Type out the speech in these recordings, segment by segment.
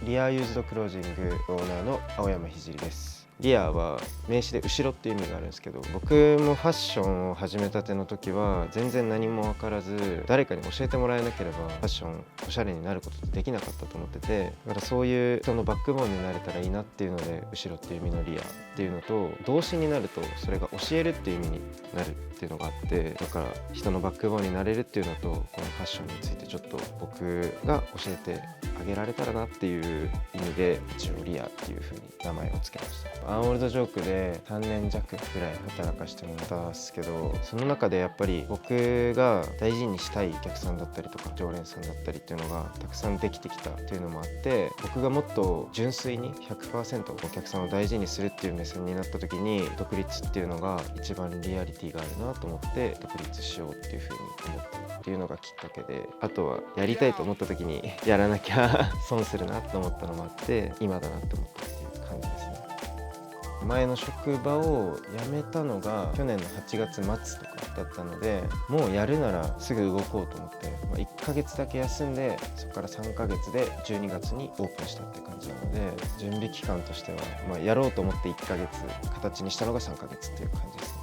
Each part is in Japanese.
リアユーズドクロージングオーナーの青山聖です。リアは名詞で後ろっていう意味があるんですけど、僕もファッションを始めたての時は全然何も分からず、誰かに教えてもらえなければファッションおしゃれになることってできなかったと思ってて、だからそういう人のバックボーンになれたらいいなっていうので、後ろっていう意味のリアっていうのと、動詞になるとそれが教えるっていう意味になるっていうのがあって、だから人のバックボーンになれるっていうのと、このファッションについてちょっと僕が教えてあげられたらなっていう意味で、一応リアっていう風に名前を付けました。アンオールドジョークで3年弱ぐらい働かせてもらったんですけど、その中でやっぱり僕が大事にしたいお客さんだったりとか常連さんだったりっていうのがたくさんできてきたっていうのもあって、僕がもっと純粋に 100% お客さんを大事にするっていう目線になった時に、独立っていうのが一番リアリティがあるなと思って独立しようっていう風に思ったっていうのがきっかけで、あとはやりたいと思った時にやらなきゃ損するなと思ったのもあって、今だなって思ったっていう感じですね。前の職場を辞めたのが去年の8月末とかだったので、もうやるならすぐ動こうと思って、1ヶ月だけ休んで、そこから3ヶ月で12月にオープンしたって感じなので、準備期間としては、やろうと思って1ヶ月形にしたのが3ヶ月っていう感じですね。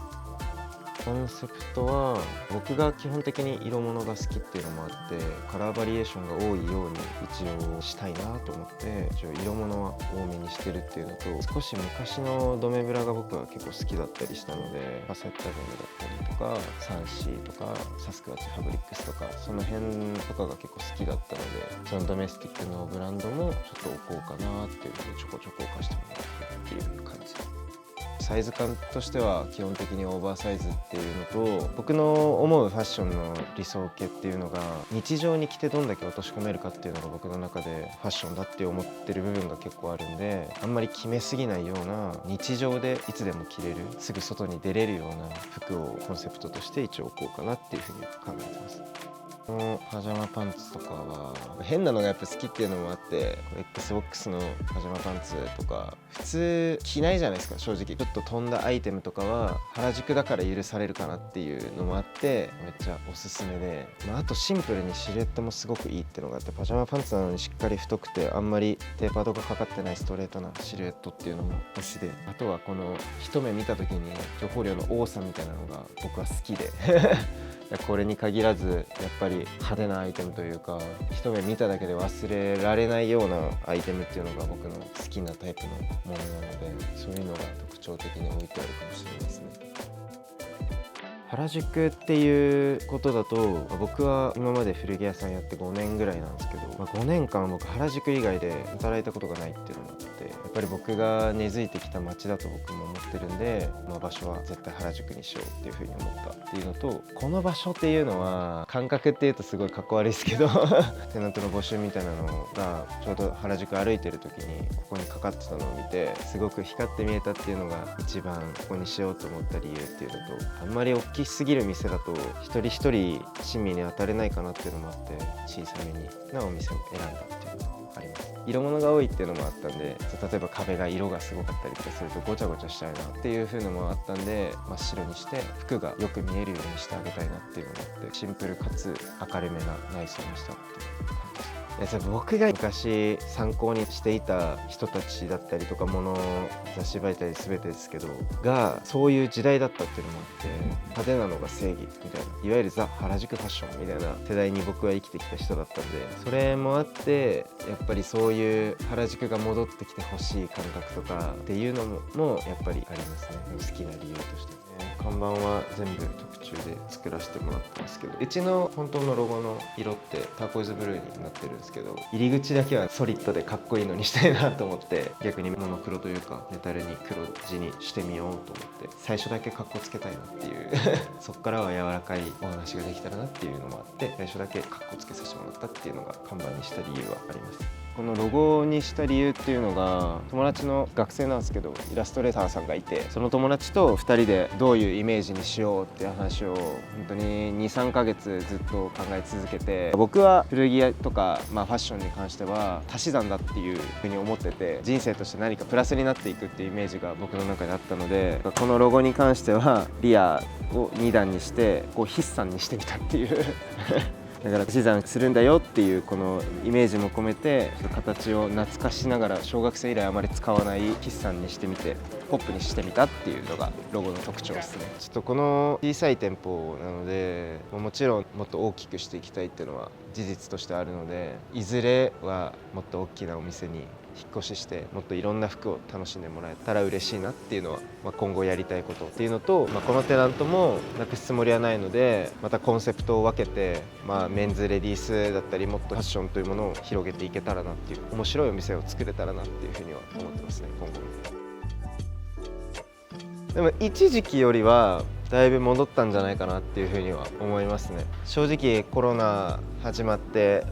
コンセプトは僕が基本的に色物が好きっていうのもあって、カラーバリエーションが多いように一応したいなと思って、一応色物は多めにしてるっていうのと、少し昔のドメブラが僕は結構好きだったりしたので、ファセッタゴムだったりとかサンシーとかサスクワッチファブリックスとか、その辺とかが結構好きだったので、そのドメスティックのブランドもちょっと置こうかなっていうのでちょこちょこ置かしてもらってるっていう感じ。サイズ感としては基本的にオーバーサイズっていうのと、僕の思うファッションの理想形っていうのが、日常に着てどんだけ落とし込めるかっていうのが僕の中でファッションだって思ってる部分が結構あるんで、あんまり決めすぎないような、日常でいつでも着れる、すぐ外に出れるような服をコンセプトとして一応置こうかなっていうふうに考えてます。このパジャマパンツとかは変なのがやっぱ好きっていうのもあって、XBOX のパジャマパンツとか普通着ないじゃないですか。正直ちょっと飛んだアイテムとかは原宿だから許されるかなっていうのもあって、めっちゃおすすめで、あとシンプルにシルエットもすごくいいっていうのがあって、パジャマパンツなのにしっかり太くてあんまりテーパードがかかってないストレートなシルエットっていうのも推しで、あとはこの一目見た時に情報量の多さみたいなのが僕は好きでこれに限らずやっぱり派手なアイテムというか、一目見ただけで忘れられないようなアイテムっていうのが僕の好きなタイプのものなので、そういうのが特徴的に置いてあるかもしれないですね。原宿っていうことだと、僕は今まで古着屋さんやって5年ぐらいなんですけど、5年間僕原宿以外で働いたことがないっていうのもあって、やっぱり僕が根付いてきた街だと僕も思ってるんで、場所は絶対原宿にしようっていうふうに思ったっていうのと、この場所っていうのは感覚っていうとすごいかっこ悪いですけどテナントの募集みたいなのがちょうど原宿歩いてる時にここにかかってたのを見て、すごく光って見えたっていうのが一番ここにしようと思った理由っていうのと、あんまり大きすぎる店だと一人一人親身に当たれないかなっていうのもあって、小さめになお店を選んだっていうのがあります。色物が多いっていうのもあったんで、例えば壁が色がすごかったりとかするとごちゃごちゃしちゃうなっていう風のもあったんで、真っ白にして服がよく見えるようにしてあげたいなっていうのがあって、シンプルかつ明るめな内装にしたっていう感じです。僕が昔参考にしていた人たちだったりとか雑誌媒体全てですけどがそういう時代だったっていうのもあって、派手なのが正義みたいな、いわゆるザ・原宿ファッションみたいな世代に僕は生きてきた人だったんで、それもあってやっぱりそういう原宿が戻ってきてほしい感覚とかっていうのもやっぱりありますね。好きな理由としてね。看板は全部特注で作らせてもらってますけど、うちの本当のロゴの色ってターコイズブルーになってるんですけど、入り口だけはソリッドでかっこいいのにしたいなと思って、逆にモノクロというかメタルに黒地にしてみようと思って、最初だけかっこつけたいなっていうそっからは柔らかいお話ができたらなっていうのもあって、最初だけかっこつけさせてもらったっていうのが看板にした理由はあります。このロゴにした理由っていうのが、友達の学生なんですけどイラストレーターさんがいて、その友達と2人でどういうイメージにしようっていう話を本当に 2,3 ヶ月ずっと考え続けて、僕は古着屋とか、ファッションに関しては足し算だっていうふうに思ってて、人生として何かプラスになっていくっていうイメージが僕の中であったので、このロゴに関してはリアを2段にしてこう筆算にしてみたっていうだから足し算するんだよっていうこのイメージも込めて、形を懐かしながら小学生以来あまり使わない筆算にしてみてポップにしてみたっていうのがロゴの特徴ですね。ちょっとこの小さい店舗なので、もちろんもっと大きくしていきたいっていうのは事実としてあるので、いずれはもっと大きなお店に引っ越ししてもっといろんな服を楽しんでもらえたら嬉しいなっていうのは、今後やりたいことっていうのと、このテナントもなくすつもりはないので、またコンセプトを分けて、メンズレディースだったりもっとファッションというものを広げていけたらなっていう、面白いお店を作れたらなっていうふうには思ってますね、今後も。でも一時期よりはだいぶ戻ったんじゃないかなっていうふうには思いますね。正直コロナ始まって、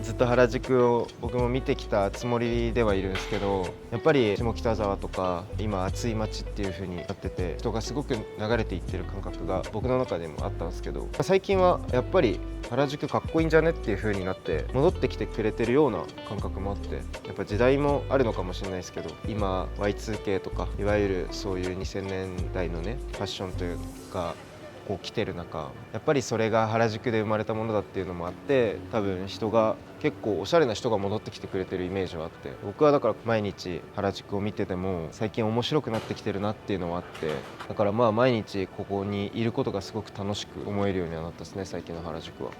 ずっと原宿を僕も見てきたつもりではいるんですけど、やっぱり下北沢とか今暑い街っていう風になってて、人がすごく流れていってる感覚が僕の中でもあったんですけど、最近はやっぱり原宿かっこいいんじゃねっていう風になって戻ってきてくれてるような感覚もあって、やっぱ時代もあるのかもしれないですけど、今 Y2K とかいわゆるそういう2000年代のねファッションというかこう来てる中、やっぱりそれが原宿で生まれたものだっていうのもあって、多分人が結構おしゃれな人が戻ってきてくれてるイメージはあって、僕はだから毎日原宿を見てても最近面白くなってきてるなっていうのはあって、だから毎日ここにいることがすごく楽しく思えるようにはなったですね、最近の原宿は。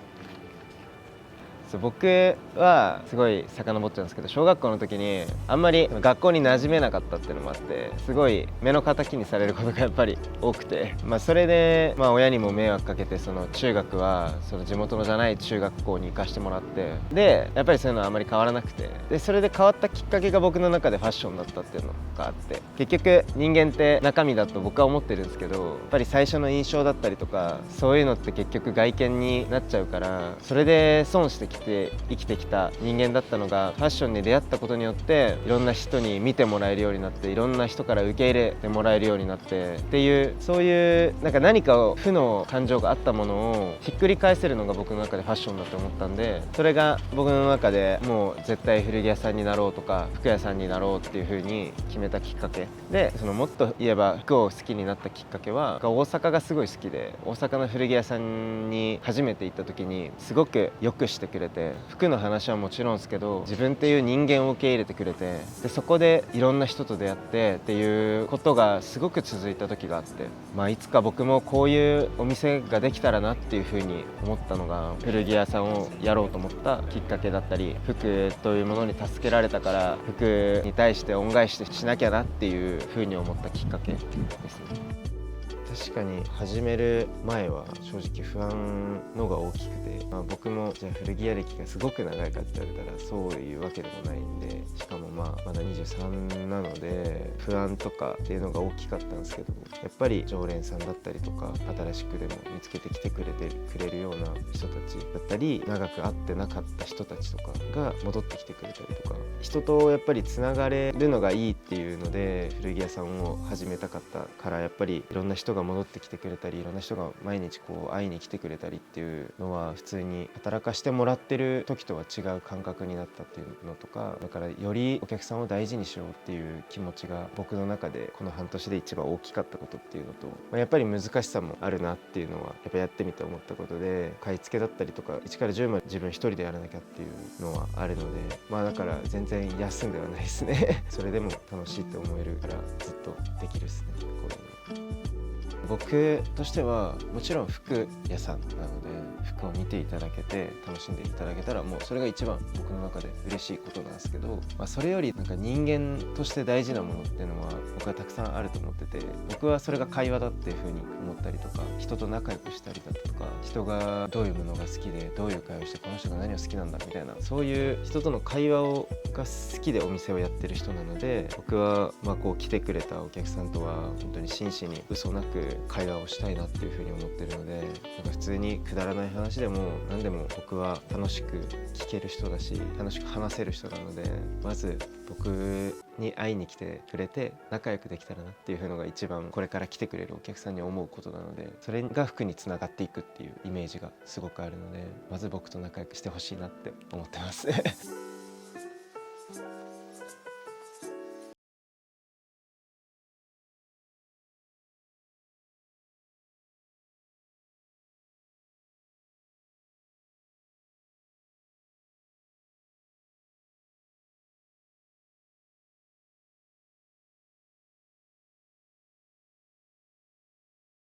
僕はすごい遡っちゃうんですけど、小学校の時にあんまり学校に馴染めなかったっていうのもあって、すごい目の敵にされることがやっぱり多くて、それで親にも迷惑かけて、その中学はその地元のじゃない中学校に行かしてもらって、でやっぱりそういうのはあんまり変わらなくて、でそれで変わったきっかけが僕の中でファッションだったっていうのがあって、結局人間って中身だと僕は思ってるんですけど、やっぱり最初の印象だったりとかそういうのって結局外見になっちゃうから、それで損して生きてきた人間だったのがファッションに出会ったことによっていろんな人に見てもらえるようになって、いろんな人から受け入れてもらえるようになってっていう、そういう何かを負の感情があったものをひっくり返せるのが僕の中でファッションだと思ったんで、それが僕の中でもう絶対古着屋さんになろうとか服屋さんになろうっていう風に決めたきっかけで、そのもっと言えば服を好きになったきっかけは大阪がすごい好きで、大阪の古着屋さんに初めて行った時にすごくよくしてくれて、服の話はもちろんですけど自分っていう人間を受け入れてくれて、でそこでいろんな人と出会ってっていうことがすごく続いた時があって、いつか僕もこういうお店ができたらなっていうふうに思ったのが古着屋さんをやろうと思ったきっかけだったり、服というものに助けられたから服に対して恩返ししなきゃなっていうふうに思ったきっかけですね。確かに始める前は正直不安のが大きくて、僕もじゃあ古着屋歴がすごく長いかって言われたらそういうわけでもないんで、しかもまだ23なので不安とかっていうのが大きかったんですけど、やっぱり常連さんだったりとか新しくでも見つけてきてくれるような人たちだったり、長く会ってなかった人たちとかが戻ってきてくれたりとか、人とやっぱりつながれるのがいいっていうので古着屋さんを始めたかったから、やっぱりいろんな人が戻ってきてくれたり、いろんな人が毎日会いに来てくれたりっていうのは普通に働かしてもらってる時とは違う感覚になったっていうのとか、だからよりお客さんを大事にしようっていう気持ちが僕の中でこの半年で一番大きかったことっていうのと、やっぱり難しさもあるなっていうのはやっぱやってみて思ったことで、買い付けだったりとか1から10まで自分一人でやらなきゃっていうのはあるので、だから全然休んではないですねそれでも楽しいって思えるからずっとできるですね、こういうの。僕としてはもちろん服屋さんなので、服を見ていただけて楽しんでいただけたらもうそれが一番僕の中で嬉しいことなんですけど、それより人間として大事なものっていうのは僕はたくさんあると思ってて、僕はそれが会話だっていうふうに思ったりとか、人と仲良くしたりだとか、人がどういうものが好きでどういう会話をしてこの人が何を好きなんだみたいな、そういう人との会話が好きでお店をやってる人なので、僕はこう来てくれたお客さんとは本当に真摯に嘘なく会話をしたいなっていうふうに思ってるので、なんか普通にくだらない話でも何でも僕は楽しく聞ける人だし楽しく話せる人なので、まず僕に会いに来てくれて仲良くできたらなっていうのが一番これから来てくれるお客さんに思うことなので、それが服につながっていくっていうイメージがすごくあるので、まず僕と仲良くしてほしいなって思ってます